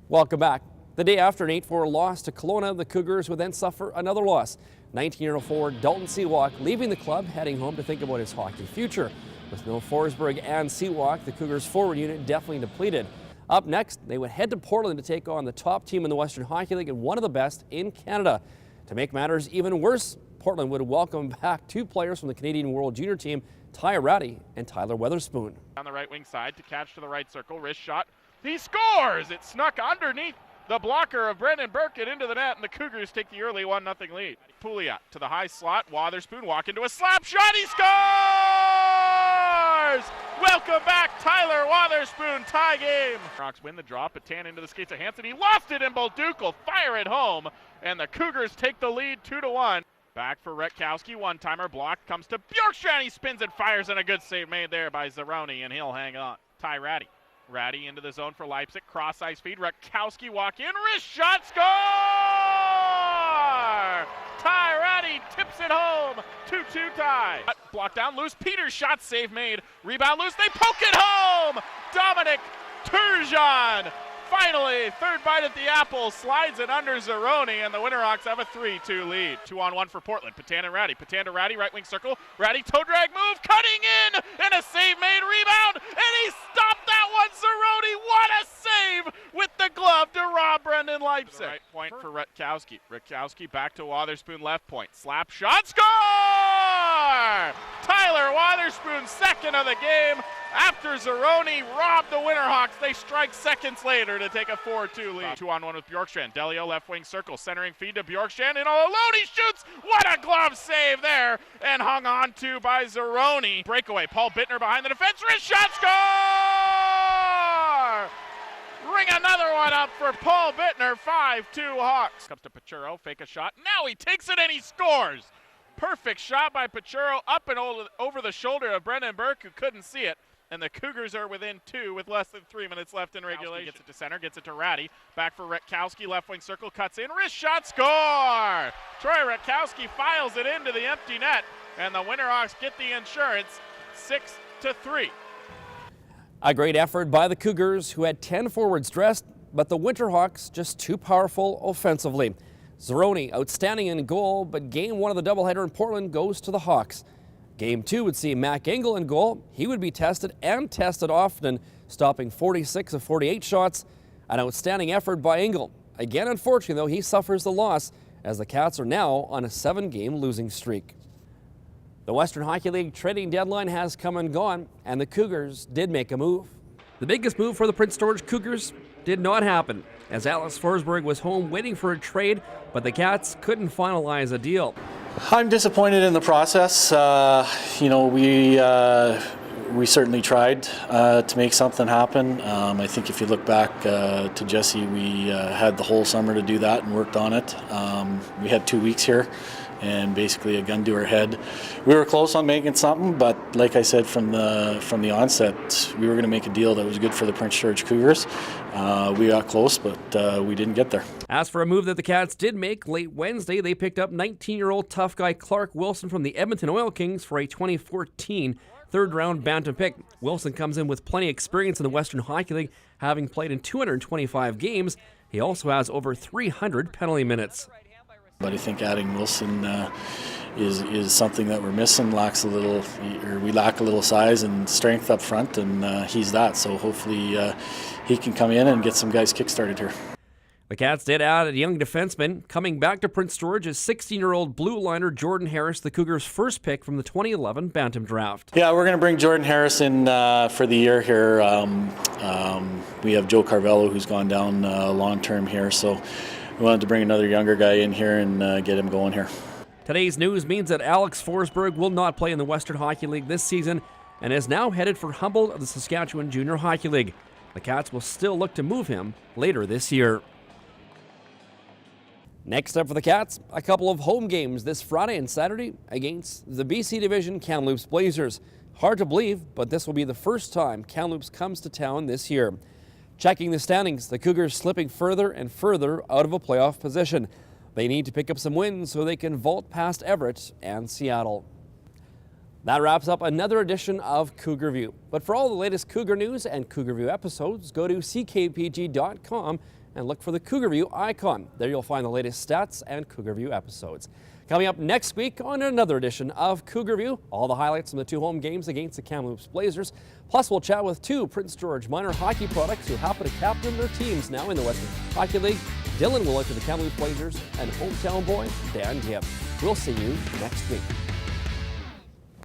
Welcome back. The day after an 8-4 loss to Kelowna, the Cougars would then suffer another loss. 19-year-old forward Dalton Seawalk leaving the club, heading home to think about his hockey future. With no Forsberg and Seawalk, the Cougars' forward unit definitely depleted. Up next, they would head to Portland to take on the top team in the Western Hockey League and one of the best in Canada. To make matters even worse, Portland would welcome back two players from the Canadian World Junior team, Ty Ratty and Tyler Weatherspoon. On the right wing side to catch to the right circle, wrist shot. He scores! It snuck underneath the blocker of Brendan Burke and into the net, and the Cougars take the early 1-0 lead. Pouliot to the high slot. Wotherspoon walk into a slap shot. He scores! Welcome back, Tyler Wotherspoon. Tie game. Rocks win the drop. Patan into the skates of Hansen. He lost it, and Bolduc will fire it home, and the Cougars take the lead 2-1. Back for Retkowski. One-timer blocked. Comes to Bjorkstrand. He spins and fires, and a good save made there by Zeroni, and he'll hang on. Ty Ratty. Ratty into the zone for Leipzig. Cross ice feed. Retkowski walk in. Wrist shot. Score! Ty Ratty tips it home. 2-2 tie. Block down loose. Peters shot. Save made. Rebound loose. They poke it home. Dominic Turgeon. Finally, third bite at the apple, slides it under Zeroni, and the Winterhawks have a 3-2 lead. 2-on-1 for Portland. Patan and Ratty. Patan to Ratty, right wing circle. Ratty toe drag move, cutting in, and a save made, rebound, and he stopped that one. Zeroni, what a save with the glove to rob Brendan Leipzig. Right point for Retkowski. Retkowski back to Wotherspoon, left point. Slap shot, score! Tyler Wotherspoon, second of the game. After Zeroni robbed the Winterhawks, they strike seconds later to take a 4-2 lead. 2-on-1 with Bjorkstrand. Delio left wing circle, centering feed to Bjorkstrand, and all alone he shoots. What a glove save there, and hung on to by Zeroni. Breakaway, Paul Bittner behind the defense, wrist shot, score! Ring another one up for Paul Bittner, 5-2 Hawks. Comes to Pachuro, fake a shot, now he takes it and he scores. Perfect shot by Pachuro, up and over the shoulder of Brendan Burke, who couldn't see it. And the Cougars are within 2 with less than 3 minutes left in regulation. Gets it to center, gets it to Ratty. Back for Retkowski, left wing circle, cuts in, wrist shot, score! Troy Retkowski files it into the empty net, and the Winterhawks get the insurance, 6-3. A great effort by the Cougars, who had 10 forwards dressed, but the Winterhawks just too powerful offensively. Zeroni outstanding in goal, but game 1 of the doubleheader in Portland goes to the Hawks. Game 2 would see Mac Engel in goal. He would be tested and tested often, stopping 46 of 48 shots. An outstanding effort by Engel. Again, unfortunately, though, he suffers the loss as the Cats are now on a 7-game losing streak. The Western Hockey League trading deadline has come and gone, and the Cougars did make a move. The biggest move for the Prince George Cougars did not happen, as Alex Forsberg was home waiting for a trade, but the Cats couldn't finalize a deal. I'm disappointed in the process. We certainly tried to make something happen. I think if you look back to Jesse, we had the whole summer to do that and worked on it. We had 2 weeks here and basically a gun to our head. We were close on making something, but like I said from the onset, we were going to make a deal that was good for the Prince George Cougars. We got close, but we didn't get there. As for a move that the Cats did make late Wednesday, they picked up 19-year-old tough guy Clark Wilson from the Edmonton Oil Kings for a 2014 third-round bantam pick. Wilson comes in with plenty of experience in the Western Hockey League, having played in 225 games. He also has over 300 penalty minutes. But I think adding Wilson is something that we're missing. We lack a little size and strength up front, and he's that. So hopefully he can come in and get some guys kick-started here. The Cats did add a young defenseman. Coming back to Prince George is 16-year-old blue liner Jordan Harris, the Cougars' first pick from the 2011 Bantam Draft. Yeah, we're going to bring Jordan Harris in for the year here. We have Joe Carvello, who's gone down long-term here, so we wanted to bring another younger guy in here and get him going here. Today's news means that Alex Forsberg will not play in the Western Hockey League this season and is now headed for Humboldt of the Saskatchewan Junior Hockey League. The Cats will still look to move him later this year. Next up for the Cats, a couple of home games this Friday and Saturday against the BC Division Kamloops Blazers. Hard to believe, but this will be the first time Kamloops comes to town this year. Checking the standings, the Cougars slipping further and further out of a playoff position. They need to pick up some wins so they can vault past Everett and Seattle. That wraps up another edition of Cougar View. But for all the latest Cougar news and Cougar View episodes, go to ckpg.com and look for the Cougar View icon. There you'll find the latest stats and Cougar View episodes. Coming up next week on another edition of Cougar View, all the highlights from the 2 home games against the Kamloops Blazers. Plus, we'll chat with 2 Prince George minor hockey products who happen to captain their teams now in the Western Hockey League. Dylan will look at the Kamloops Blazers and hometown boy Dan Gibb. We'll see you next week.